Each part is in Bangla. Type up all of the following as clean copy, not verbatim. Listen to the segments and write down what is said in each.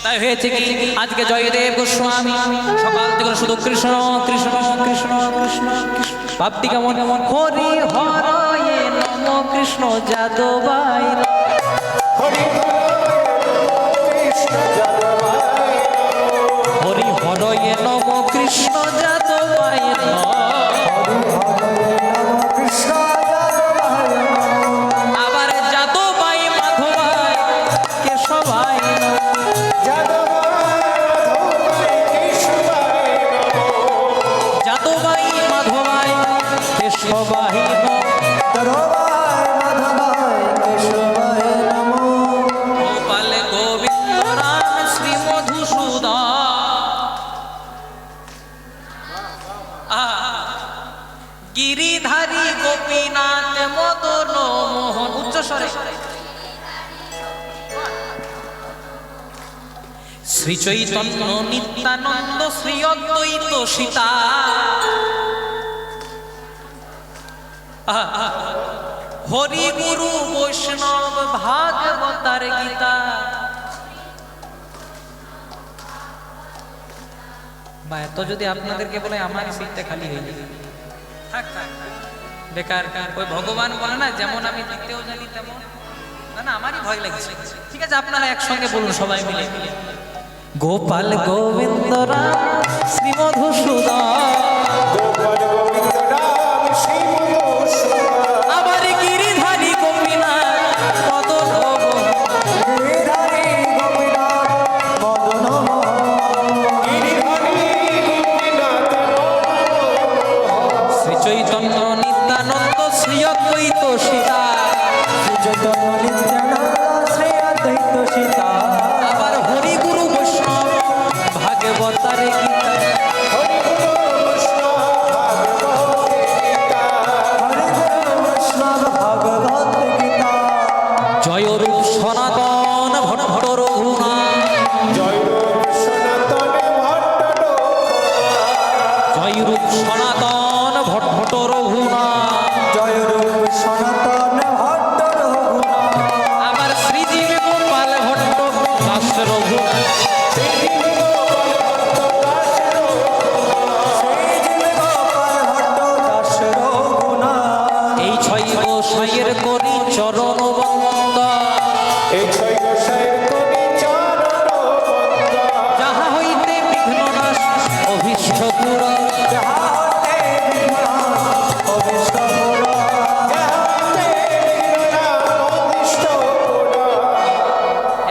তাই হয়েছে কি আজকে জয়দেব গোস্বামী সকাল থেকে শুধু কৃষ্ণ কৃষ্ণ কৃষ্ণ কৃষ্ণ ভাবটি কেমন হরি হরয়ে নম কৃষ্ণ যাদবাই হরি হরয়ে নম কৃষ্ণ যাদবাই আবার যাদবাই মাধবাই কেশবাই যাদবাই মাধবাই কেশবাই গোপাল গোবিন্দ রাম শ্রী মধুসূদন গিরিধারী গোপীনাথ মদন মোহন উচ্চস্বরে শ্রী চৈতন্য নিত্যানন্দ শ্রী অদ্বৈত সীতা হরি গুরু বৈষ্ণব ভাগবতার গীতা বা এত যদি আপনাদেরকে বলে আমার সিটটা খালি হয়ে যাবে বেকার ওই ভগবান বলে না যেমন আমি দিতেও জানি তেমন না না আমারই ভয় লাগছে ঠিক আছে আপনারা একসঙ্গে বলুন সবাই মিলে গোপাল গোবিন্দ রাম শ্রী মধুসূদন আবার গিরিধারী গোপীনাথ মদন শ্রী চৈতন্য নিত্যানন্দ শ্রী অদ্বৈত সীতা আবার হরি গুরু বৈষ্ণব ভাগবতার গীতা জয় রূপ সনাতন ভট্ট রঘুনাথ জয় রূপ সনাতন ভট্ট রঘুনাথ আবার শ্রীজীব গোপাল ভট্ট দাস রঘুনাথ এই ছয় গোসাইয়ের করি চরণ বন্দন যাহা হইতে বিঘ্ন নাশ অভীষ্ট পূরণ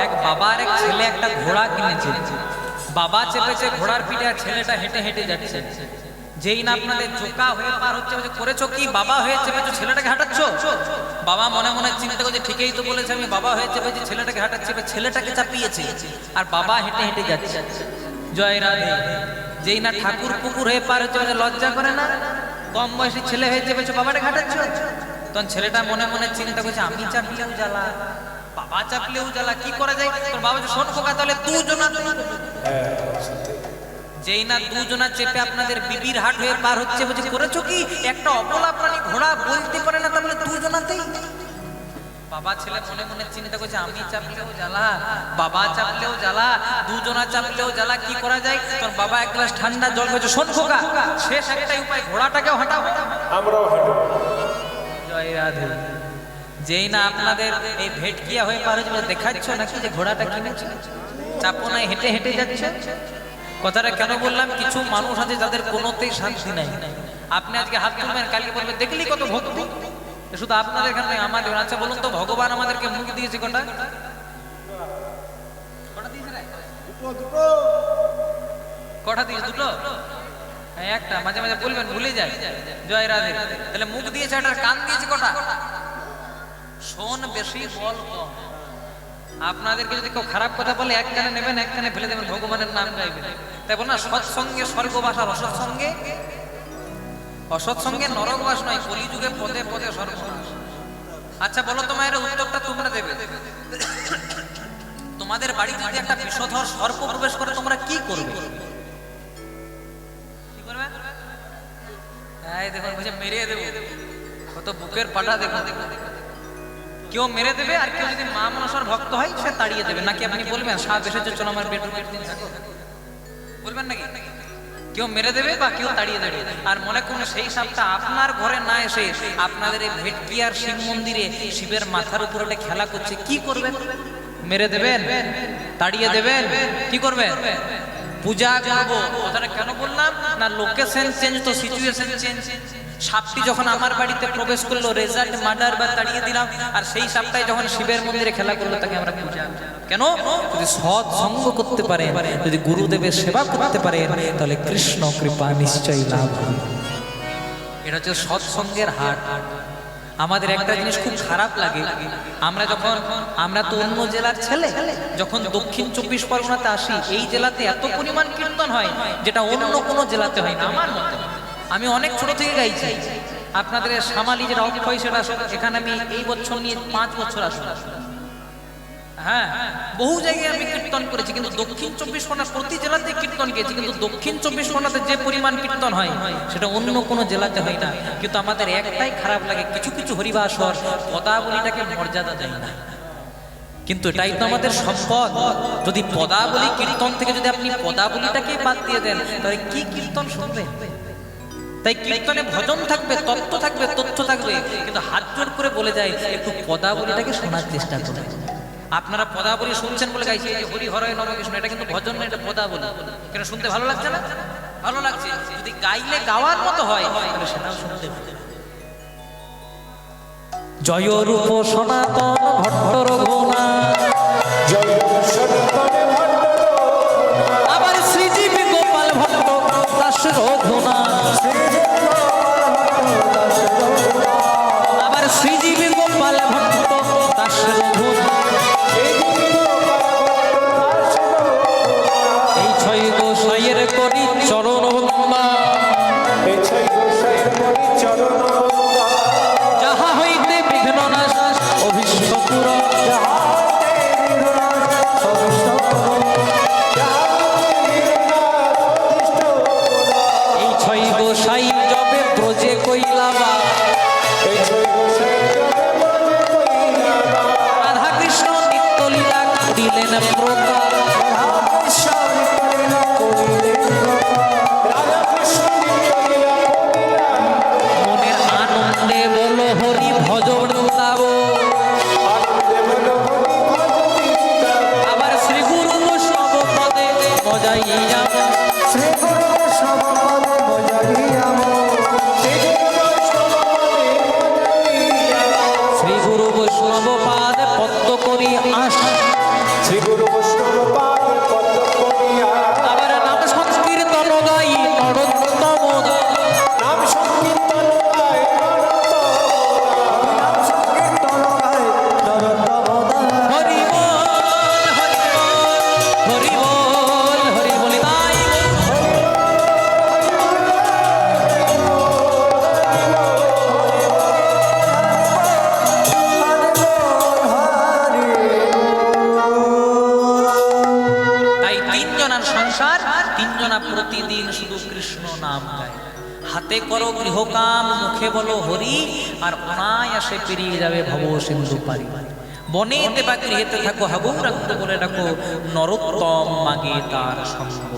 এক বাবার এক ছেলে একটা ঘোড়া কিনেছে বাবা চেপেছে ঘোড়ার পিঠে আর ছেলেটা হেঁটে হেঁটে যাচ্ছে যেই না আপনাদের চোকা হয়ে পার হচ্ছে করেছো কি বাবা হয়ে চেপেছো ছেলেটাকে হাঁটাচ্ছ বাবা মনে মনে চিন্তা করছে ঠিকই তো বলেছে আমি বাবা হয়ে চেপেছি ছেলেটাকে হাঁটাচ্ছি ছেলেটাকে চাপিয়েছে আর বাবা হেঁটে হেঁটে যাচ্ছে জয় রাধে যেই না ঠাকুর পুকুর হয়ে পার হচ্ছে লজ্জা করে না কম বয়সী ছেলে হয়ে চেপেছো বাবাটাকে হাঁটাচ্ছ তখন ছেলেটা মনে মনে চিন্তা করছে আমি চাপলেও জ্বালা বাবা চাপলেও জ্বালা কি করা যায় তোর বাবা শোন খোকা তাহলে দুজনা যেই না দুজনা চেপে আপনাদের বিবির হাট হয়ে পার হচ্ছে বুঝে করেছো কি একটা অবলা প্রাণী ঘোড়া বলতে পারে না তাহলে দুজনাতেই বাবা ছেলে মনে মনে চিন্তা করছে আমি চাপলেও জ্বালা বাবা চাপলেও জ্বালা দুজনা চাপলেও জ্বালা কি করা যায় তোর বাবা এক গ্লাস ঠান্ডা জল খেয়েছে শোন খোকা শেষ একটাই উপায় ঘোড়াটাকেও হাঁটাও আমরাও হাঁটাবো জয় রাধে যেই না আপনাদের এই ভেটকিয়া হয়ে পার হচ্ছে দেখাচ্ছ নাকি যে ঘোড়াটা কিনেছে চাপো নাই হেঁটে হেঁটে যাচ্ছে কথাটা কেন বললাম কিছু মানুষ আছে যাদের কোনোতেই শান্তি নাই আপনি আজকে হাত তুলবেন কালকে বলবেন দেখলি কত ভক্তি শুধু আপনাদের এখানে আমাদের আচ্ছা বলুন তো ভগবান আমাদেরকে মুখ দিয়েছে কোনটা কটা দিয়েছে দুটো একটা মাঝে মাঝে বলবেন ভুলে যায় জয় রাধে তাহলে মুখ দিয়েছে একটা কান দিয়েছে কটা শোন বেশি বল কম আপনাদেরকে যদি কেউ খারাপ কথা বলে এক কানে নেবেন এক কানে ফেলে দেবেন ভগবানের নাম গাইবেন তাই বল না সৎসঙ্গে স্বর্গবাস আর অসৎসঙ্গে নরকবাস নয় কলিযুগে পদে পদে স্বর্গবাস আচ্ছা বলো তোমার উত্তরটা তোমরা দেবে তোমাদের বাড়িতে যদি একটা বিষধর সর্প প্রবেশ করে তোমরা কি করবে কি করবে এই দেখো বুঝে মেরে দেব কত বুকের পাটা দেখো কেউ মেরে দেবে, আর কেউ যদি মা মনসার ভক্ত হয় সে তাড়িয়ে দেবে। নাকি আপনি বলবেন সাপ এসেছে চলো আমার বেডরুমে দিন থাকো, বলবেন নাকি? কেউ মেরে দেবে বা কেউ তাড়িয়ে দেবে। আর মনে করুন সেই সাপটা আপনার ঘরে না এসে আপনাদের এই ভেটকিয়ার শিব মন্দিরে শিবের মাথার উপর একটা খেলা করছে, কি করবেন? মেরে দেবেন? তাড়িয়ে দেবেন? কি করবেন? পূজা করবো। কথাটা কেন বললাম না, লোকেশন চেঞ্জ তো সিচুয়েশন চেঞ্জ। সাপটি যখন আমার বাড়িতে প্রবেশ করলো, রেজাল্ট মার্ডার বা তাড়িয়ে দিলাম। আর সেই সাপটাই যখন শিবের মন্দিরে খেলা করলো, তাকে আমরা পূজা কেন? যদি সৎ সঙ্গ করতে পারে, যদি গুরুদেবের সেবা করতে পারে, তাহলে কৃষ্ণ কৃপা নিশ্চয়ই লাভ হবে। এটা হচ্ছে সৎসঙ্গের হাট। আমাদের একটা জিনিস খুব খারাপ লাগে, আমরা তো অন্য জেলার ছেলে, যখন দক্ষিণ 24 পরগনাতে আসি, এই জেলাতে এত পরিমাণ কীর্তন হয় যেটা অন্য কোনো জেলাতে হয় না আমার মতে। আমি অনেক ছোট থেকে গাইছি। আপনাদের সামালি যেটা অক্ষয়, সেটা এখানে আমি এই বছর নিয়ে 5 বছর আসলাম। হ্যাঁ, বহু জায়গায় আমি কীর্তন করেছি, কিন্তু দক্ষিণ 24 পরগনা প্রতি জেলাতে কীর্তন গিয়েছি, কিন্তু দক্ষিণ 24 পরগনাতে যে পরিমাণ কীর্তন হয় সেটা অন্য কোনো জেলাতে হয় না। কিন্তু আমাদের একটাই খারাপ লাগে, কিছু কিছু হরিবাসর পদাবলীটাকে মর্যাদা দেয় না। কিন্তু এটাই তো আমাদের সম্পদ। যদি পদাবলী কীর্তন থেকে যদি আপনি পদাবলীটাকে বাদ দিয়ে দেন, তাহলে কি কীর্তন শুনবেন? তাই কীর্তনে ভজন থাকবে, তত্ত্ব থাকবে, তথ্য থাকবে, কিন্তু হাত জোর করে বলে যায় একটু পদাবলীটাকে শোনার চেষ্টা করবেন। আপনারা পদাবলী শুনছেন বলে গাইছে হরি হরয় নম কৃষ্ণ, এটা কিন্তু ভজন না, এটা পদাবলী। কেন শুনতে ভালো লাগছে না? ভালো লাগছে। যদি গাইলে গাওয়ার মতো হয় তাহলে সেটাও শুনতে ভালো। জয় রূপ সনাতন ভট্ট রঘুনা, জয় রূপ সনাতন ভট্ট রঘুনা, আবার শ্রীজীব গোপাল ভট্ট দাস রঘুনা, আবার শ্রীজীব গোপাল ভট্ট দাস রঘুনা। এই ছয় গোসাইয়ের করি চরণ বন্দনা, এই ছয় গোসাইয়ের করি চরণ বন্দনা, যাহা হইতে বিঘ্ন নাশ অভীষ্ট পূরণ, যাহা হইতে বিঘ্ন নাশ অভীষ্ট পূরণ, যাহা হইতে বিঘ্ন নাশ অভীষ্ট পূরণ। এই ছয় গোসাই যবে ব্রজে কইলাবা, এই ছয় গোসাই যবে ব্রজে কইলাবা, রাধা কৃষ্ণ নিত্য লীলা করিলেন প্রকার, মনের আনন্দে বলো হরি ভজন গাবো, আবার শ্রী গুরু বৈষ্ণব পদে মজাইয়া, শ্রী গুরু বৈষ্ণব পদে মজাইয়া, শ্রী গুরু বৈষ্ণব পাদে পদ্ম করি আস, শ্রী গুরু বৈষ্ণব পাদে পদ্ম করি আস, আবার নাম সংকীর্তন গাই নরোত্তম, নাম সংকীর্তন গাই নাম সংকীর্তন গাই নরোত্তম, হরি বল হরি বল হরি বল হরি বল, তাই তিনজনার সংসার, তিনজনা প্রতিদিন শুধু কৃষ্ণ নাম গায়। হাতে করো গৃহকাম, মুখে বলো হরি, আর অনায়াসে পেরিয়ে যাবে ভব সিন্ধু পারি। বনেতে বা গৃহেতে থাকো হাবু রাখতে বলে ডাকো, নরোত্তম মাগে তার সঙ্গ।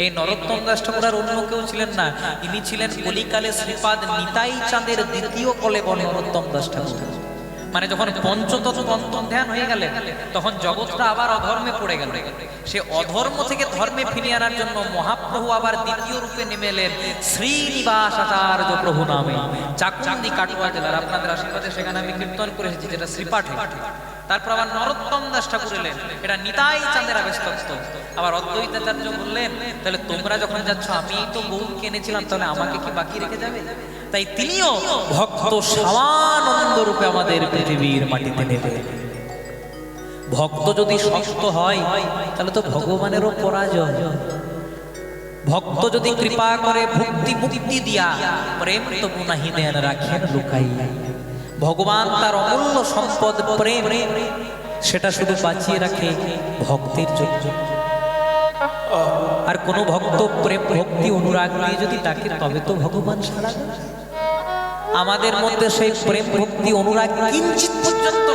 এই নরোত্তম দাস ঠাকুর আর অন্য কেউ ছিলেন না, ইনি ছিলেন কলিকালে শ্রীপাদ নিতাই চাঁদের দ্বিতীয় কলেবর নরোত্তম দাস ঠাকুর। মানে যখন পঞ্চতত্ত্ব ধ্যান হয়ে গেলে, তখন জগৎটা আবার অধর্মে পড়ে গেল। সে অধর্ম থেকে ধর্মে ফিরিয়ে আনার জন্য মহাপ্রভু আবার দ্বিতীয় রূপে নেমে এলেন শ্রীনিবাস আচার্য প্রভু নামে, চাকুন্দি কাটুয়া জেলার। আপনাদের আশীর্বাদে সেখানে আমি কীর্তন করে এসেছি, যেটা শ্রীপাঠে। তারপর আবার নরোত্তম দাস ঠাকুর এলেন, এটা নিতাই চাঁদের আবেশ তত্ত্ব। আবার অদ্বৈতাচার্য বললেন, তাহলে তোমরা যখন যাচ্ছ, আমি তো বহু কিনেছিলাম, তাহলে আমাকে কি বাকি রেখে যাবে? তাই তিনিও ভক্ত স্বামানন্দ রূপে আমাদের পৃথিবীর মাটিতে নেবে। ভক্ত যদি শক্ত হয় তাহলে তো ভগবানেরও পরাজয়। ভক্ত যদি কৃপা করে ভক্তি মুক্তি দিয়া, প্রেম তো গুনাহি দেন রাখেন লুকাই। ভগবান তার অমূল্য সম্পদ প্রেম, সেটা শুধু বাঁচিয়ে রাখে ভক্তির জন্য। আর কোন ভক্ত প্রেম ভক্তি অনুরাগ নিয়ে যদি ডাকে, তবে তো ভগবান সাড়া দেন। আমাদের মধ্যে সেই প্রেম ভক্তি অনুরাগ কিঞ্চিত পর্যন্ত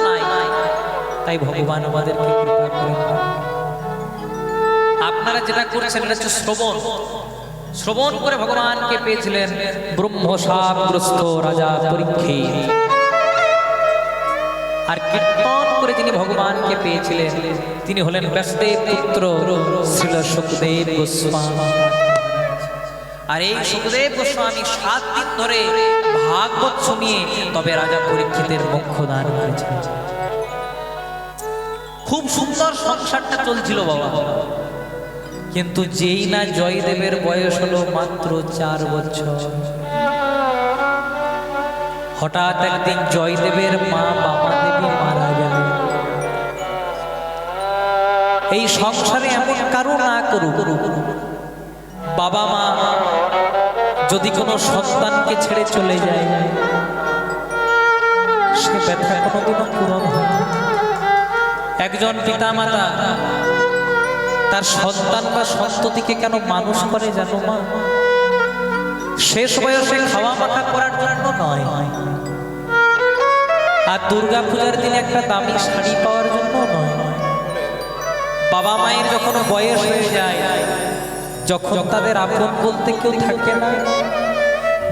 তাই ভগবান আমাদেরকে কৃপা করেন। আপনারা যেটা করছেন এটা হচ্ছে শ্রবণ। শ্রবণ করে ভগবানকে পেয়েছিলেন ব্রহ্মশাপগ্রস্ত রাজা পরীক্ষিত, আর কীর্তন করে যিনি ভগবানকে পেয়েছিলেন তিনি হলেন ব্যাসদেব পুত্র শ্রীল সুখদেব গোস্বামী। আর এই সুখদেব গোস্বামী 7 দিন ধরে ভাগবত শুনিয়ে তবে রাজা পরীক্ষিতের মোক্ষ দান করেছেন। খুব সুন্দর সংসারটা চলছিল বাবা, কিন্তু যেই না জয়দেবের বয়স হলো মাত্র 4 বছর, হঠাৎ একদিন জয়দেবের মা বাবা দেবী মারা গেলেন। এই সংসারে এমন কারো না করুক, বাবা মা যদি কোনো সন্তানকে ছেড়ে চলে যায় সে ব্যথা কোনোদিনও পূরণ হয় না। একজন পিতা মাতা তার সন্তান বা সন্ততিকে কেন মানুষ করে জানো মা? শেষ বয়সে খাওয়া মাখা করার জন্য নয়, আর দুর্গা পূজার দিনে একটা দামি শাড়ি পাওয়ার জন্য নয়। বাবা মায়ের যখন বয়স হয়ে যায়, যখন তাদের আপন বলতে কেউ থাকে না,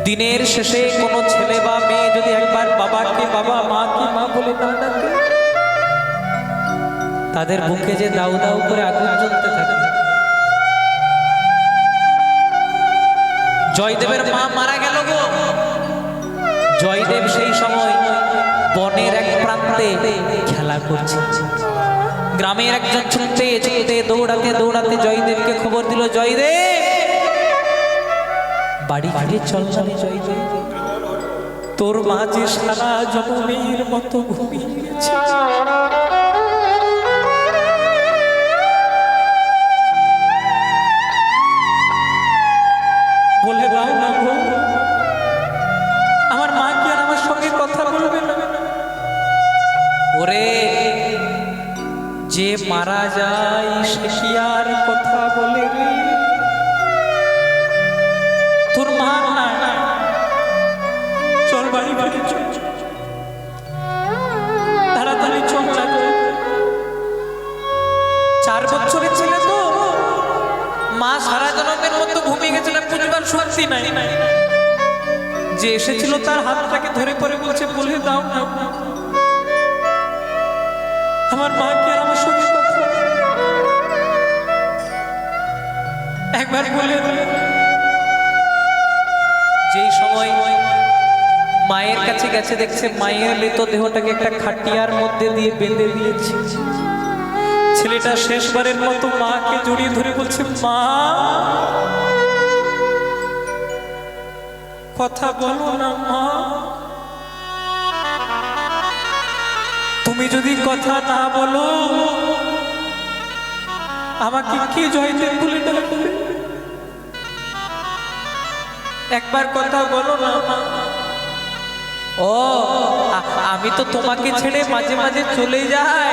দিনের শেষে কোনো ছেলে বা মেয়ে যদি একবার বাবাকে বাবা মাকে মা বলে না ডাকে, তাদের বুকে যে দাউ দাউ করে আগুন জ্বলতে থাকে। জয়দেবের মা মারা গেল গো। জয়দেব সেই সময় বনের এক প্রান্তে খেলা করছে। গ্রামের একজন ছুটতে ছুটতে দৌড়াতে দৌড়াতে জয়দেবকে খবর দিল, জয়দেব বাড়ি ফিরে চল না জয়দেব, তোর মা যে সারা জনমের মতো ঘুমিয়ে গেছে। বলে দাও না গো, আমার মা কি আর আমার সঙ্গে কথা বলবে না? ওরে, যে মারা যায় সে কি আর কথা বলে রে? তোর মা না, চল বাড়ি বাড়ি চল, তাড়াতাড়ি চল না। 4 বছরের ছেলে তো, মা সারা জনমের মতো ঘুমিয়ে গেছিল, বুঝবার শক্তি নাই। যে এসেছিল তার হাতটাকে ধরে পরে বলছে, বলে দাও না আমার মা কি আর আমার সঙ্গে কথা একবার বলে। যেই সময় মায়ের কাছে গেছে, দেখছে মায়ের মৃতদেহটাকে একটা খাটিয়ার মধ্যে দিয়ে বেঁধে দিয়েছে। ছেলেটা শেষবারের মতো মাকে জড়িয়ে ধরে বলছে, মা কথা বলো না মা, তুমি যদি কথা না বলো আমাকে কি জয়দেব বলে ডাকবে? একবার কথা বলো না মা। ও, আমি তো তোমাকে ছেড়ে মাঝে মাঝে চলে যাই,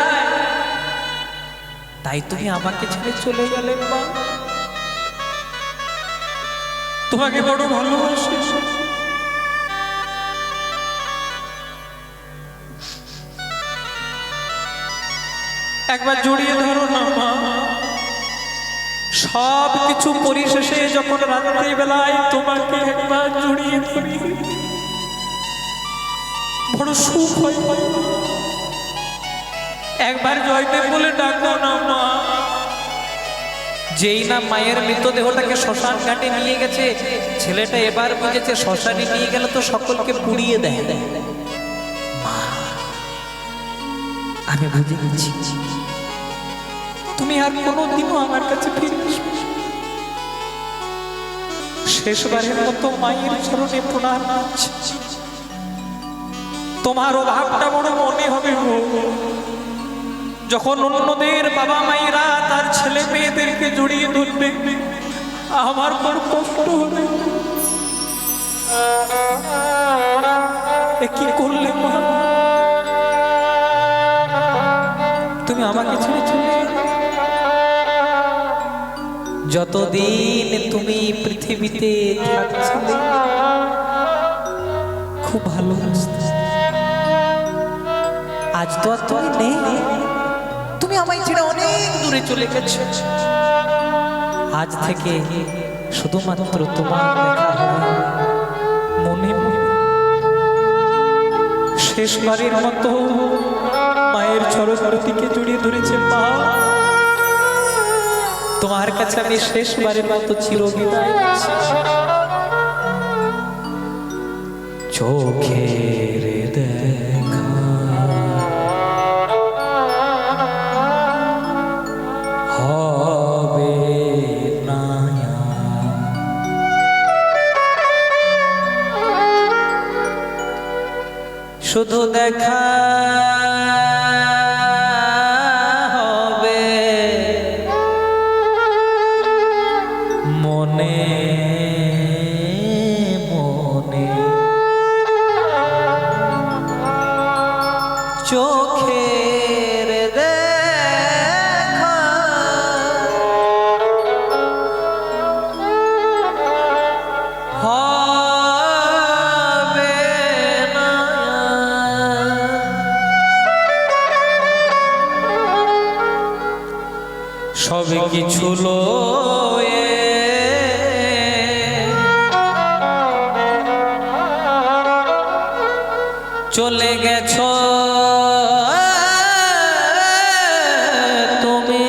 তাই তুমি আমাকে ছেড়ে চলে গেলে মা? তোমাকে বড় ভালোবাসি। একবার জড়িয়ে ধরো না মা। সব কিছু পরিশেষে যখন রাত্রি বেলায় তোমাকে একবার জড়িয়ে ধরি বড় সুখ হয়। একবার জয়দেব বলে ডাকো না মা। যেই না মায়ের মৃতদেহটাকে শ্মশান ঘাটে নিয়ে গেছে, ছেলেটা এবার বুঝেছে শ্মশানে নিয়ে গেলে তো সকলকে পুড়িয়ে দেয়। মা, আমি বুঝে গেছি তুমি আর কোনোদিনও আমার কাছে ফিরে আসবে। শেষবারের মতো মায়ের চরণে প্রণাম করছি। তোমার অভাবটা বড় মনে হবে যখন অন্যদের বাবা মায়েরা তার ছেলে মেয়েদেরকে জড়িয়ে ধরবে, আমার বড় কষ্ট হবে। কি করলে মা? তুমি আমাকে ছেড়ে চলে যতদিন তুমি পৃথিবীতে থাকছিলে খুব ভালো। আজ তো আর তুমি নেই, তুমি আমায় ছেড়ে অনেক দূরে চলে গেছো। আজ থেকে শুধুমাত্র তোমার দেখা হবে মনে মনে। শেষবারের মতো মায়ের চরণটিকে জড়িয়ে ধরেছে। মা, তোমার কাছে আমি শেষবারের মতো চিরবিদায় নিচ্ছি। চোখের দেখা হবে না, শুধু দেখা হবে মনে মনে। চোখের দেখা হবে না, সব কিছু লয়ে চলে গেছো তুমি।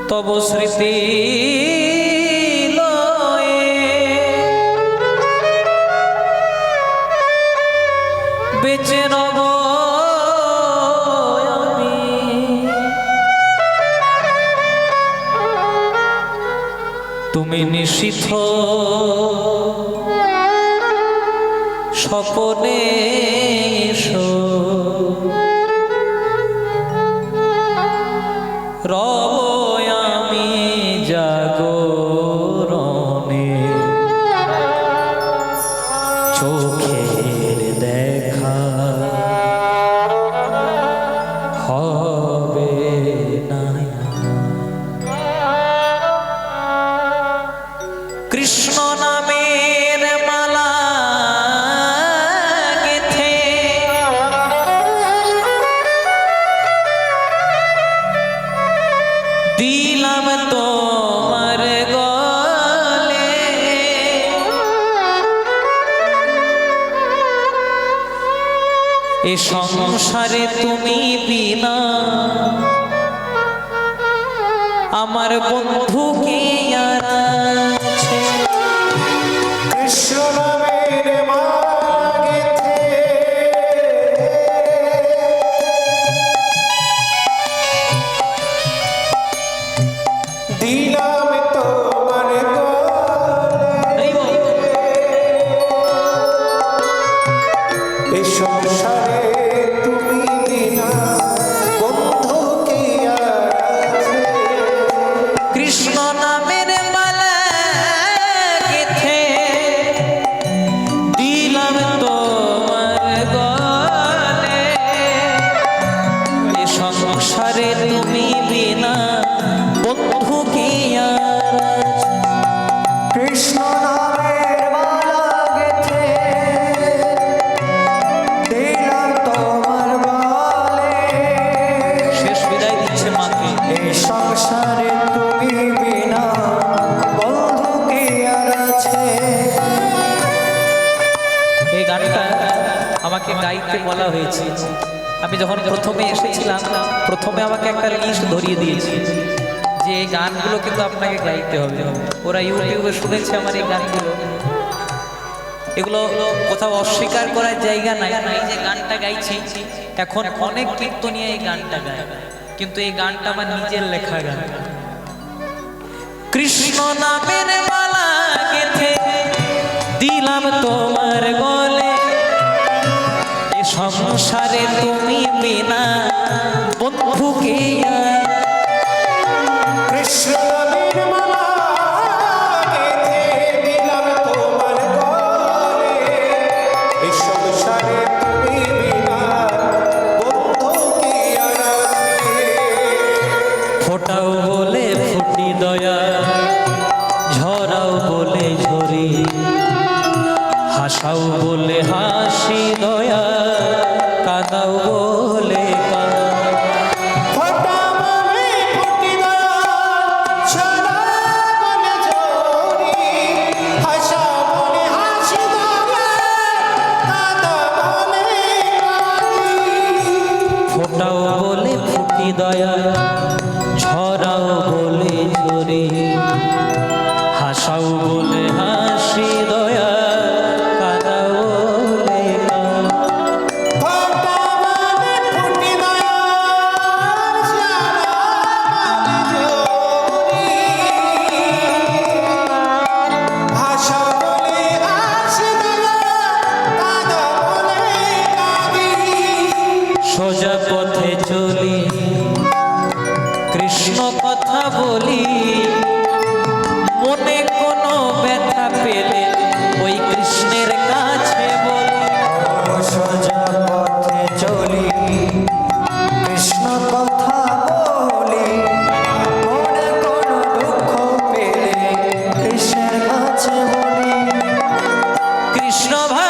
তব স্মৃতি লয়ে বেঁচে রব আমি। তুমি নিশীথ স্বপনে এসো, রব আমি জাগরণে। চোখের দেখা হবে না, কৃষ্ণ নামের মালা গেথে দিলাম তোমার গলে। এ সংসারে তুমি বিনা আমার বন্ধু কে আর আছে। কৃষ্ণ নামের মালা গেথে দিলাম তোমার গলে। এ সংসারে তুমি বিনা বন্ধু কে আর আছে। কৃষ্ণ নামের মালা গেথে দিলাম তোমার গলে। এ সংসারে তুমি বিনা বন্ধু কে আর আছে। কৃষ্ণ নামের মালা গেথে দিলাম তোমার গলে। শেষ বিদায় দিচ্ছে মাকে। এই সংসারে তুমি বিনা বন্ধু কে আর আছে। এই গানটা আমাকে গাইতে বলা হয়েছে। আমি যখন প্রথমে এসেছিলাম, প্রথমে আমাকে একটা লিস্ট ধরিয়ে দিয়েছে যে এই গানগুলো কিন্তু আপনাকে গাইতে হবে। ওরা ইউটিউবে শুনেছে আমার এই গানগুলো, এগুলো কোথাও অস্বীকার করার জায়গা নাই। এই যে গানটা গাইছি, এখন অনেক কীর্তনিয়া এই গানটা গায়, কিন্তু এই গানটা আমার নিজের লেখা গান। কৃষ্ণ নামের মালা গেথে দিলাম তোমার গলে। এ সংসারে তুমি বিনা বন্ধু কে আর। কৃষ্ণ নামের মালা গেথে দিলাম তোমার গলে। এই সংসারে তুমি বিনা বন্ধু কে আর আছে। ফোটাও বলে ফুটি দয়া বলে হাসি দয়া, কাঁদাও বলে কাঁদা। ফোঁটা বলে ফুটি দয়া, ছড়া বলে জরি, হাসা বলে হাসি দয়া, কাঁদা বলে কাঁদি। ফোটাও বলে ফুটি দয়া, ছড়াও বলে ঝরে, হাসাও বলে হাসি দয়া, কাঁদাও বলে কাঁদা। ফোঁটা বলে ফুটি দয়া, ছড়া বলে জরি, হাসা বলে হাসি দয়া, কাঁদা বলে কাঁদি। সোজা পথে চলি, কৃষ্ণ কথা বলি, মনে কোনো ব্যথা পেলে ওই কৃষ্ণের কাছে বলি। সোজা পথে চলি, কৃষ্ণ কথা বলি, মনে কোনো দুঃখ পেলে কৃষ্ণের কাছে বলি। কৃষ্ণ ভাই